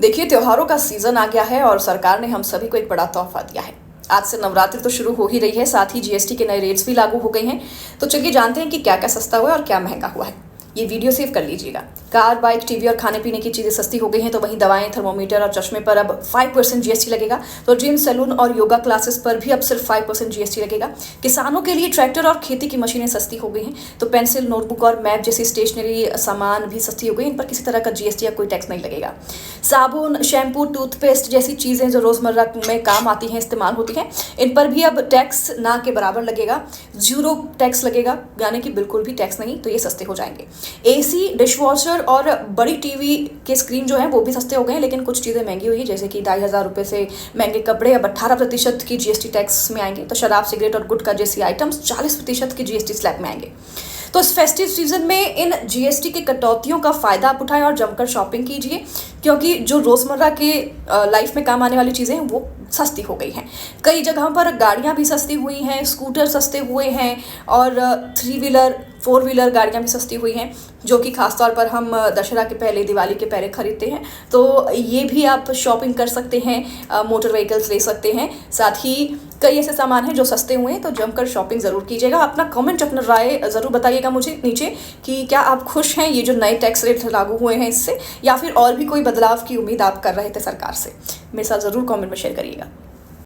देखिए, त्योहारों का सीजन आ गया है और सरकार ने हम सभी को एक बड़ा तोहफा दिया है। आज से नवरात्रि तो शुरू हो ही रही है, साथ ही जीएसटी के नए रेट्स भी लागू हो गए हैं। तो चलिए जानते हैं कि क्या क्या सस्ता हुआ है और क्या महंगा हुआ है। ये वीडियो सेव कर लीजिएगा। कार, बाइक, टीवी और खाने पीने की चीजें सस्ती हो गई हैं, तो वहीं दवाएं, थर्मोमीटर और चश्मे पर अब 5% जीएसटी लगेगा। तो जिम, सैलून और योगा क्लासेस पर भी अब सिर्फ 5% जीएसटी लगेगा। किसानों के लिए ट्रैक्टर और खेती की मशीनें सस्ती हो गई हैं, तो पेंसिल, नोटबुक और मैप जैसी स्टेशनरी सामान भी सस्ती हो गई। इन पर किसी तरह का जीएसटी या कोई टैक्स नहीं लगेगा। साबुन, शैम्पू, टूथपेस्ट जैसी चीजें जो रोजमर्रा में काम आती हैं, इस्तेमाल होती हैं, इन पर भी अब टैक्स ना के बराबर लगेगा। 0 टैक्स लगेगा, यानी कि बिल्कुल भी टैक्स नहीं। तो ये सस्ते हो जाएंगे। एसी, डिशवॉशर और बड़ी टीवी के स्क्रीन जो है वो भी सस्ते हो गए हैं, लेकिन कुछ चीज़ें महंगी हुई है, जैसे कि 2,500 रुपये से महंगे कपड़े अब 18% की जीएसटी टैक्स में आएंगे। तो शराब, सिगरेट और गुटखा जैसी आइटम्स 40% की जीएसटी स्लैब में आएंगे। तो इस फेस्टिव सीजन में इन जीएसटी की कटौतियों का फायदा आप उठाएं और जमकर शॉपिंग कीजिए, क्योंकि जो रोजमर्रा के लाइफ में काम आने वाली चीज़ें हैं वो सस्ती हो गई हैं। कई जगहों पर गाड़ियां भी सस्ती हुई हैं, स्कूटर सस्ते हुए हैं और 3 व्हीलर 4 व्हीलर गाड़ियां भी सस्ती हुई हैं, जो कि खासतौर पर हम दशहरा के पहले, दिवाली के पहले खरीदते हैं। तो ये भी आप शॉपिंग कर सकते हैं, मोटर व्हीकल्स ले सकते हैं। साथ ही कई ऐसे सामान हैं जो सस्ते हुए हैं, तो जमकर शॉपिंग ज़रूर कीजिएगा। अपना कमेंट, अपना राय ज़रूर बताइएगा मुझे नीचे कि क्या आप खुश हैं ये जो नए टैक्स रेट लागू हुए हैं इससे, या फिर और भी कोई बदलाव की उम्मीद आप कर रहे थे सरकार से। मेरे साथ ज़रूर कमेंट में शेयर करिएगा।